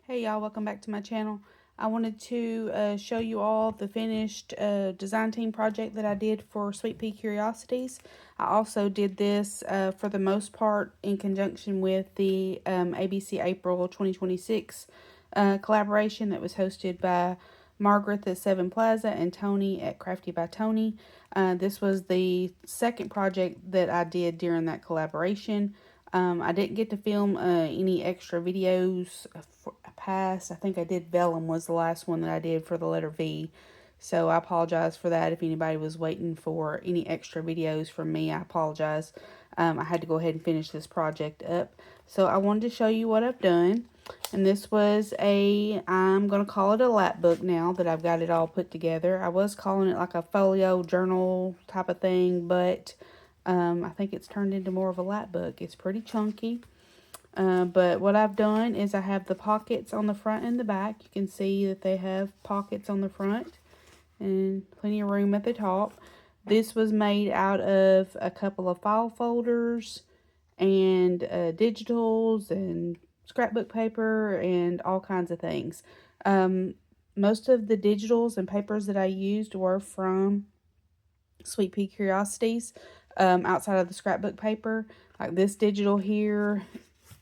Hey y'all, welcome back to my channel. I wanted to show you all the finished design team project that I did for Sweetpea Curiosities. I also did this for the most part in conjunction with the ABC April 2026 collaboration that was hosted by Margreth at Sevenplaza and Toni at Crafty by Toni. This was the second project that I did during that collaboration. I didn't get to film any extra videos past. I think I did Vellum was the last one that I did for the letter V. So I apologize for that. If anybody was waiting for any extra videos from me, I apologize. I had to go ahead and finish this project up. So I wanted to show you what I've done. And this was I'm going to call it a lapbook now that I've got it all put together. I was calling it like a folio journal type of thing, but I think it's turned into more of a lapbook. It's pretty chunky. But what I've done is I have the pockets on the front and the back. You can see that they have pockets on the front and plenty of room at the top. This was made out of a couple of file folders and digitals and scrapbook paper and all kinds of things. Most of the digitals and papers that I used were from Sweetpea Curiosities. Outside of the scrapbook paper, like this digital here,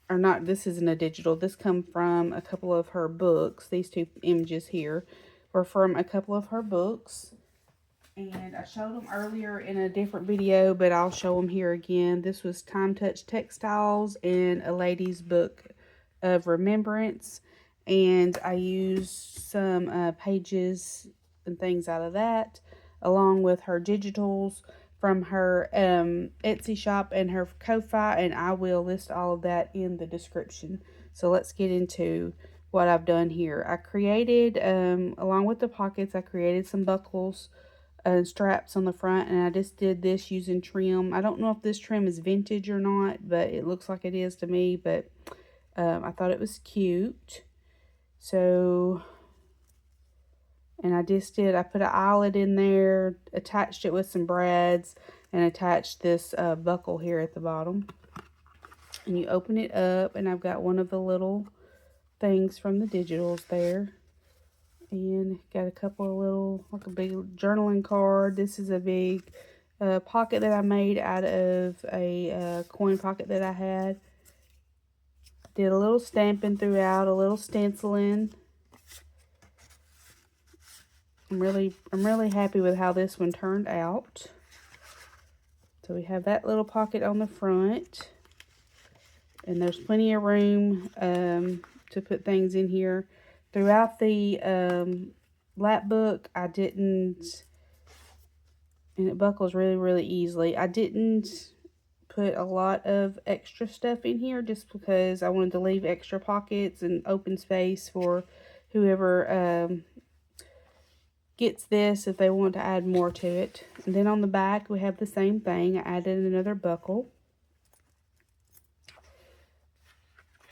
or not, this isn't a digital, this come from a couple of her books. These two images here were from a couple of her books, and I showed them earlier in a different video, but I'll show them here again. This was Time Touch Textiles and A Lady's Book of Remembrance, and I used some pages and things out of that, along with her digitals from her Etsy shop and her Ko-Fi, and I will list all of that in the description. So let's get into what I've done here. I created, along with the pockets, I created some buckles and straps on the front, and I just did this using trim. I don't know if this trim is vintage or not, but it looks like it is to me, but I thought it was cute. So, and I put an eyelet in there, attached it with some brads, and attached this buckle here at the bottom. And you open it up, and I've got one of the little things from the digitals there. And got a couple of little, like a big journaling card. This is a big pocket that I made out of a coin pocket that I had. Did a little stamping throughout, a little stenciling. I'm really happy with how this one turned out. So we have that little pocket on the front, and there's plenty of room to put things in here. Throughout the lap book, I didn't, and it buckles really easily. I didn't put a lot of extra stuff in here just because I wanted to leave extra pockets and open space for whoever gets this if they want to add more to it. And then on the back we have the same thing. I added another buckle,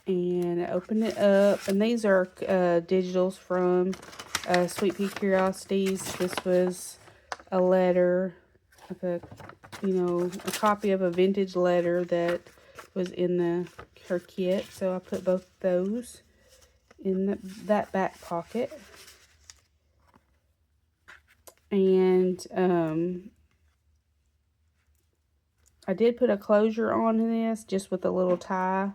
and I opened it up, and these are digitals from Sweetpea Curiosities. This was a letter, like a copy of a vintage letter that was in her kit. So I put both those in that back pocket. And I did put a closure on this just with a little tie.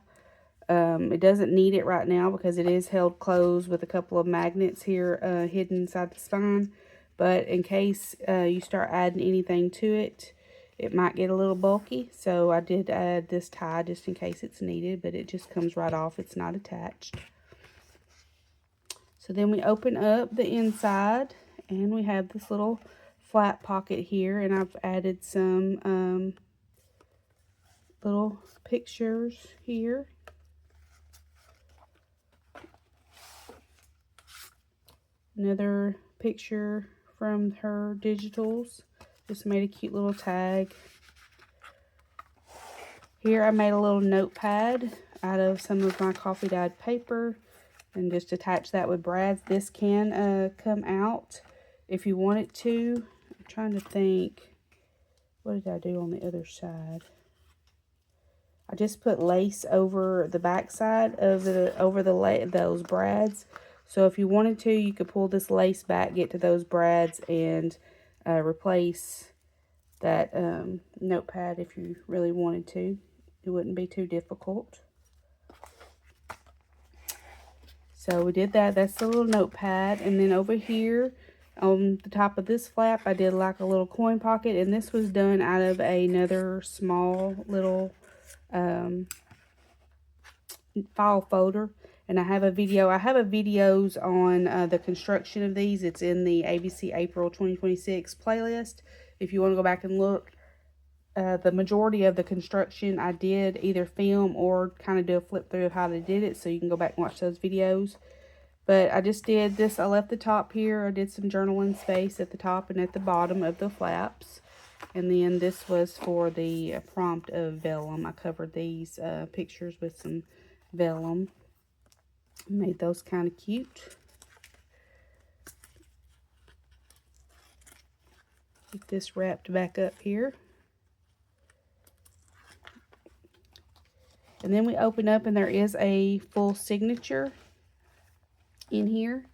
It doesn't need it right now because it is held closed with a couple of magnets here hidden inside the spine. But in case you start adding anything to it, it might get a little bulky. So I did add this tie just in case it's needed, but it just comes right off. It's not attached. So then we open up the inside, and we have this little flat pocket here, and I've added some little pictures here. Another picture from her digitals. Just made a cute little tag. Here I made a little notepad out of some of my coffee dyed paper and just attach that with brads. This can come out if you want it to. I'm trying to think, what did I do on the other side? I just put lace over the back side of those brads. So if you wanted to, you could pull this lace back, get to those brads, and replace that notepad if you really wanted to. It wouldn't be too difficult. So we did that. That's the little notepad. And then over here on the top of this flap, I did like a little coin pocket. And this was done out of another small little file folder. And I have a videos on the construction of these. It's in the ABC April 2026 playlist. If you want to go back and look, the majority of the construction I did either film or kind of do a flip through of how they did it, so you can go back and watch those videos. But I just did this. I left the top here. I did some journaling space at the top and at the bottom of the flaps. And then this was for the prompt of vellum. I covered these pictures with some vellum. Made those kind of cute. Get this wrapped back up here. And then we open up and there is a full signature in here.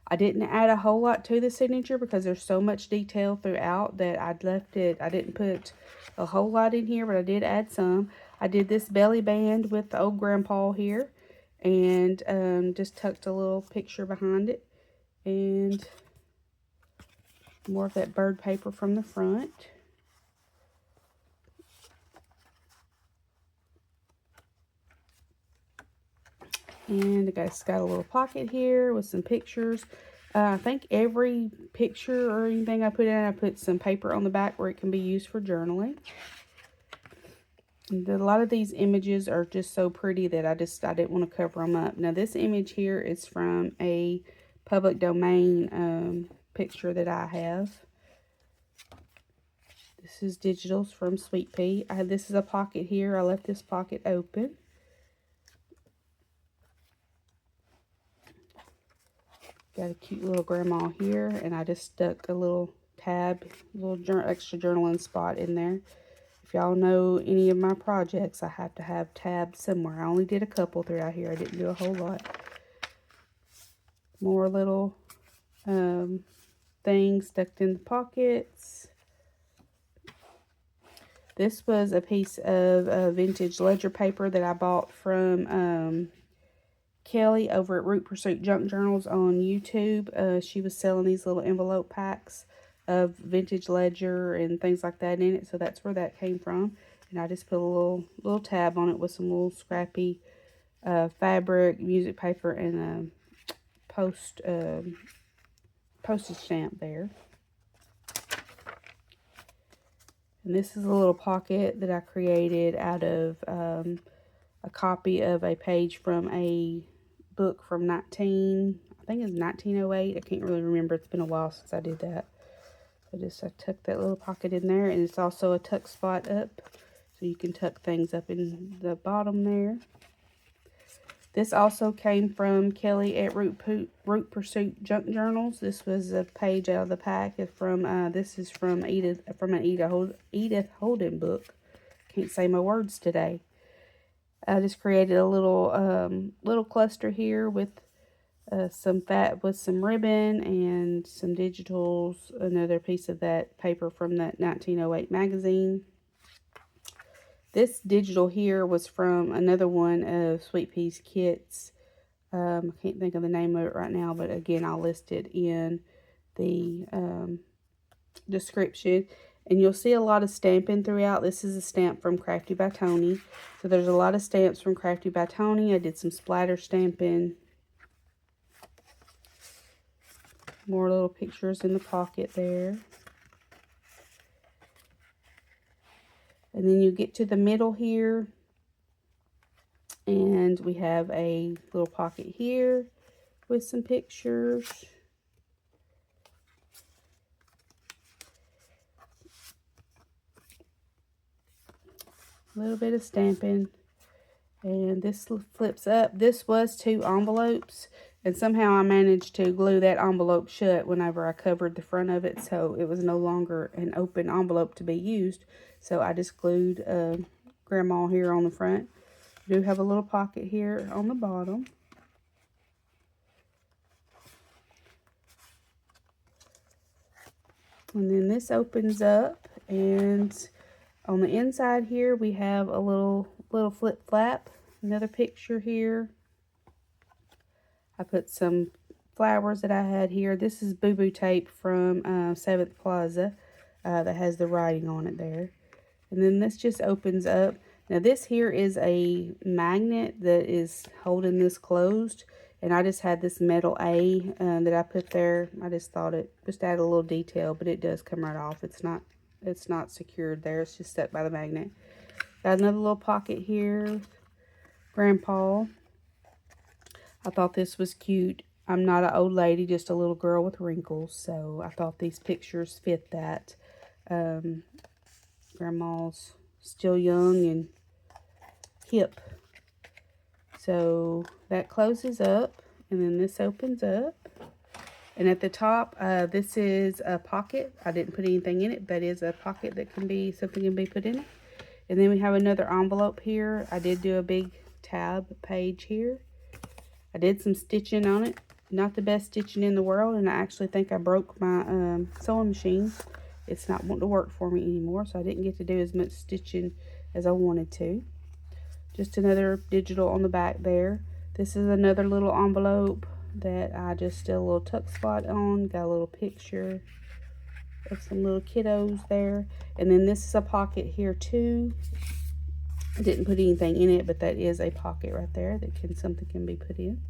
I didn't add a whole lot to the signature because there's so much detail throughout that I'd left it. I didn't put a whole lot in here, but I did add some. I did this belly band with the old grandpa here, and just tucked a little picture behind it, and more of that bird paper from the front. And it's got a little pocket here with some pictures. I think every picture or anything I put in, I put some paper on the back where it can be used for journaling. And a lot of these images are just so pretty that I didn't want to cover them up. Now this image here is from a public domain picture that I have. This is digitals from Sweetpea. This is a pocket here. I left this pocket open. Got a cute little grandma here, and I just stuck a little tab, extra journaling spot in there. If y'all know any of my projects, I have to have tabs somewhere. I only did a couple throughout here. I didn't do a whole lot. More little things stuck in the pockets. This was a piece of vintage ledger paper that I bought from Kelly over at Root Pursuit Junk Journals on YouTube. She was selling these little envelope packs of vintage ledger and things like that in it, so that's where that came from. And I just put a little tab on it with some little scrappy fabric, music paper, and a postage stamp there. And this is a little pocket that I created out of a copy of a page from a book from I think it's 1908. I can't really remember. It's been a while since I did that. I tucked that little pocket in there, and it's also a tuck spot up, so you can tuck things up in the bottom there. This also came from Kelly at Root Pursuit Junk Journals. This was a page out of the pack. This is from an Edith Holden book. Can't say my words today. I just created a little cluster here with some ribbon and some digitals, another piece of that paper from that 1908 magazine. This digital here was from another one of Sweetpea's kits. I can't think of the name of it right now, but again, I'll list it in the description. And you'll see a lot of stamping throughout. This is a stamp from Crafty by Toni. So there's a lot of stamps from Crafty by Toni. I did some splatter stamping. More little pictures in the pocket there. And then you get to the middle here, and we have a little pocket here with some pictures. A little bit of stamping, and this flips up. This was 2 envelopes, and somehow I managed to glue that envelope shut whenever I covered the front of it, so it was no longer an open envelope to be used. So I just glued grandma here on the front. I do have a little pocket here on the bottom. And then this opens up, and on the inside here we have a little flip flap. Another picture here. I put some flowers that I had here. This is Boo Boo tape from Sevenplaza that has the writing on it there. And then this just opens up. Now this here is a magnet that is holding this closed. And I just had this metal A that I put there. I just thought it just add a little detail, but it does come right off. It's not secured there. It's just stuck by the magnet. Got another little pocket here. Grandpa. I thought this was cute. I'm not an old lady, just a little girl with wrinkles. So I thought these pictures fit that. Grandma's still young and hip. So that closes up, and then this opens up. And at the top, this is a pocket. I didn't put anything in it, but it is a pocket that can be, something can be put in it. And then we have another envelope here. I did do a big tab page here. I did some stitching on it. Not the best stitching in the world, and I actually think I broke my sewing machine. It's not wanting to work for me anymore, so I didn't get to do as much stitching as I wanted to. Just another digital on the back there. This is another little envelope that I just did a little tuck spot on. Got a little picture of some little kiddos there. And then this is a pocket here too. I didn't put anything in it, but that is a pocket right there that something can be put in.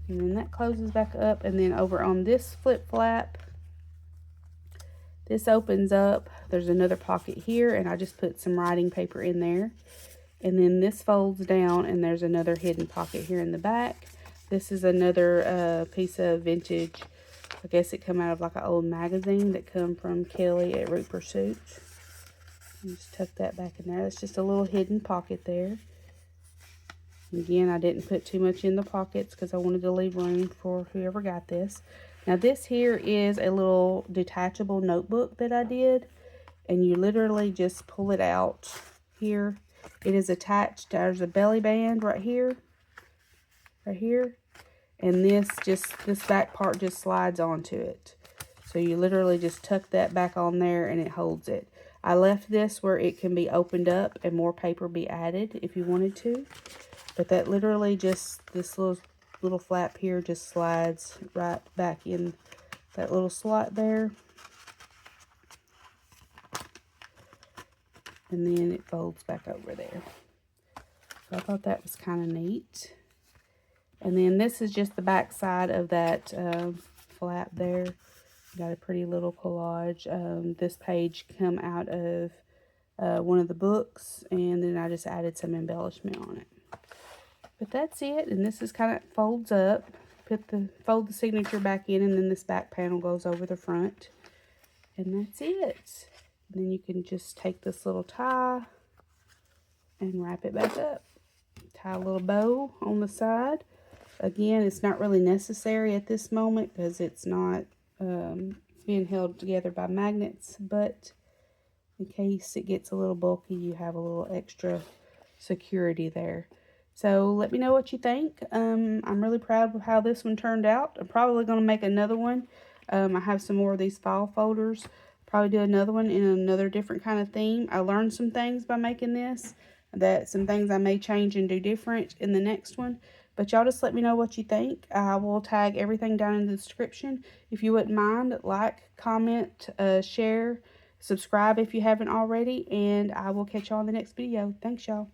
And then that closes back up, and then over on this flip flap, this opens up. There's another pocket here, and I just put some writing paper in there. And then this folds down, and there's another hidden pocket here in the back. This is another piece of vintage. I guess it come out of like an old magazine that come from Kelly at Root Pursuit. Just tuck that back in there. That's just a little hidden pocket there. Again, I didn't put too much in the pockets because I wanted to leave room for whoever got this. Now this here is a little detachable notebook that I did. And you literally just pull it out here. It is attached. There's a belly band right here. Right here. And this back part just slides onto it. So you literally just tuck that back on there and it holds it. I left this where it can be opened up and more paper be added if you wanted to. But that literally just, this little flap here just slides right back in that little slot there. And then it folds back over there. So I thought that was kind of neat. And then this is just the back side of that flap there. Got a pretty little collage. This page come out of one of the books, and then I just added some embellishment on it. But that's it, and this is kind of folds up. Fold the signature back in, and then this back panel goes over the front. And that's it. And then you can just take this little tie and wrap it back up. Tie a little bow on the side. Again, it's not really necessary at this moment because it's not being held together by magnets, but in case it gets a little bulky, you have a little extra security there. So let me know what you think. I'm really proud of how this one turned out. I'm probably going to make another one. I have some more of these file folders. Probably do another one in another different kind of theme. I learned some things by making this, that some things I may change and do different in the next one. But y'all just let me know what you think. I will tag everything down in the description. If you wouldn't mind, like, comment, share, subscribe if you haven't already. And I will catch y'all in the next video. Thanks, y'all.